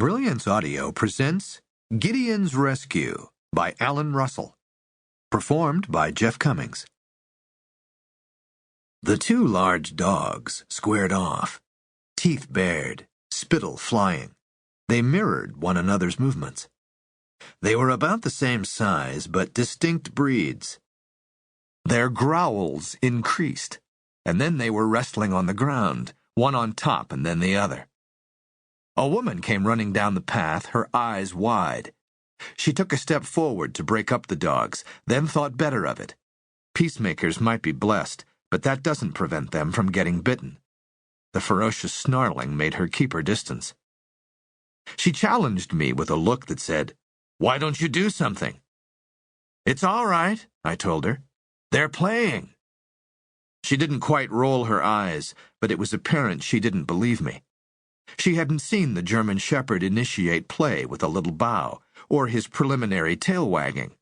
Brilliance Audio presents Gideon's Rescue by Alan Russell. Performed by Jeff Cummings. The two large dogs squared off, teeth bared, spittle flying. They mirrored one another's movements. They were about the same size, but distinct breeds. Their growls increased, and then they were wrestling on the ground, one on top and then the other. A woman came running down the path, her eyes wide. She took a step forward to break up the dogs, then thought better of it. Peacemakers might be blessed, but that doesn't prevent them from getting bitten. The ferocious snarling made her keep her distance. She challenged me with a look that said, "Why don't you do something?" "It's all right," I told her. "They're playing." She didn't quite roll her eyes, but it was apparent she didn't believe me. She hadn't seen the German Shepherd initiate play with a little bow, or his preliminary tail wagging.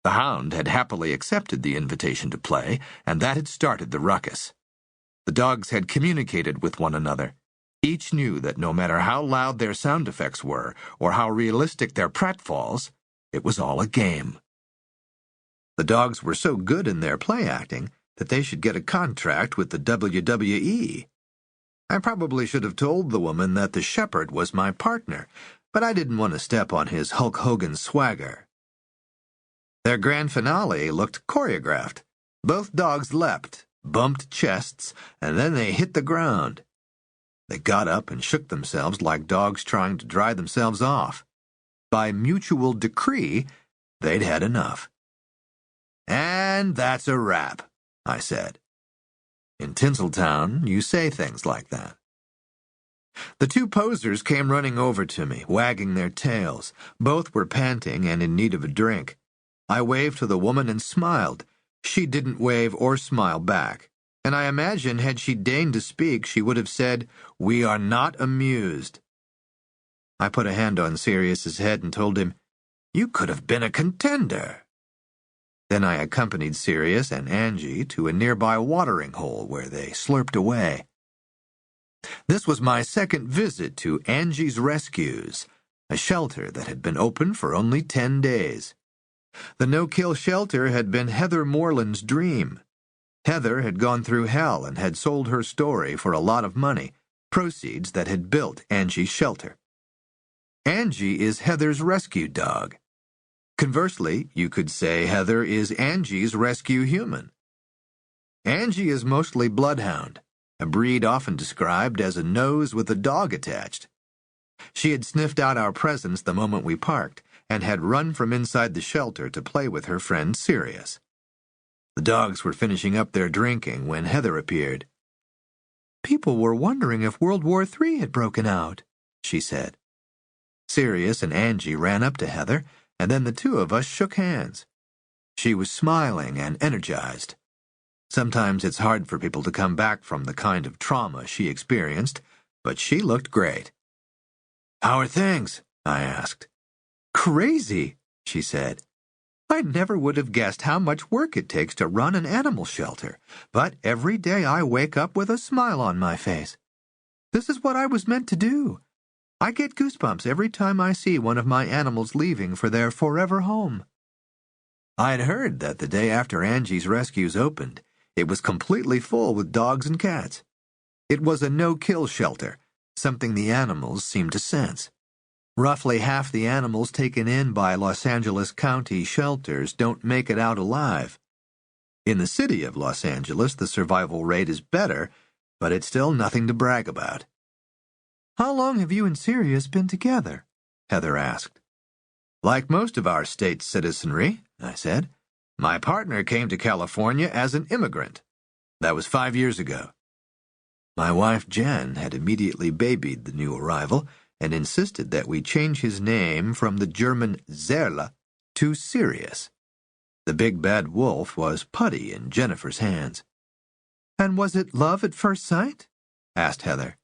The hound had happily accepted the invitation to play, and that had started the ruckus. The dogs had communicated with one another. Each knew that no matter how loud their sound effects were, or how realistic their pratfalls, it was all a game. The dogs were so good in their play acting that they should get a contract with the WWE. I probably should have told the woman that the shepherd was my partner, but I didn't want to step on his Hulk Hogan swagger. Their grand finale looked choreographed. Both dogs leapt, bumped chests, and then they hit the ground. They got up and shook themselves like dogs trying to dry themselves off. By mutual decree, they'd had enough. "And that's a wrap," I said. In Tinseltown, you say things like that. The two posers came running over to me, wagging their tails. Both were panting and in need of a drink. I waved to the woman and smiled. She didn't wave or smile back, and I imagine had she deigned to speak, she would have said, "We are not amused." I put a hand on Sirius's head and told him, "You could have been a contender." Then I accompanied Sirius and Angie to a nearby watering hole where they slurped away. This was my second visit to Angie's Rescues, a shelter that had been open for only 10 days. The no-kill shelter had been Heather Moreland's dream. Heather had gone through hell and had sold her story for a lot of money, proceeds that had built Angie's shelter. Angie is Heather's rescue dog. Conversely, you could say Heather is Angie's rescue human. Angie is mostly bloodhound, a breed often described as a nose with a dog attached. She had sniffed out our presence the moment we parked and had run from inside the shelter to play with her friend Sirius. The dogs were finishing up their drinking when Heather appeared. "People were wondering if World War III had broken out," she said. Sirius and Angie ran up to Heather, and then the two of us shook hands. She was smiling and energized. Sometimes it's hard for people to come back from the kind of trauma she experienced, but she looked great. "How are things?" I asked. "Crazy," she said. "I never would have guessed how much work it takes to run an animal shelter, but every day I wake up with a smile on my face. This is what I was meant to do. I get goosebumps every time I see one of my animals leaving for their forever home." I'd heard that the day after Angie's Rescues opened, it was completely full with dogs and cats. It was a no-kill shelter, something the animals seemed to sense. Roughly half the animals taken in by Los Angeles County shelters don't make it out alive. In the city of Los Angeles, the survival rate is better, but it's still nothing to brag about. "How long have you and Sirius been together?" Heather asked. "Like most of our state's citizenry," I said. "My partner came to California as an immigrant. That was 5 years ago." My wife Jen had immediately babied the new arrival and insisted that we change his name from the German Zerle to Sirius. The big bad wolf was putty in Jennifer's hands. "And was it love at first sight?" asked Heather.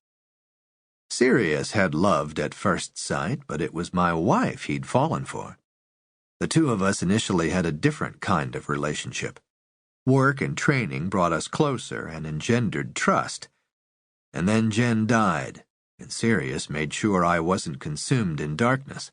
Sirius had loved at first sight, but it was my wife he'd fallen for. The two of us initially had a different kind of relationship. Work and training brought us closer and engendered trust. And then Jen died, and Sirius made sure I wasn't consumed in darkness.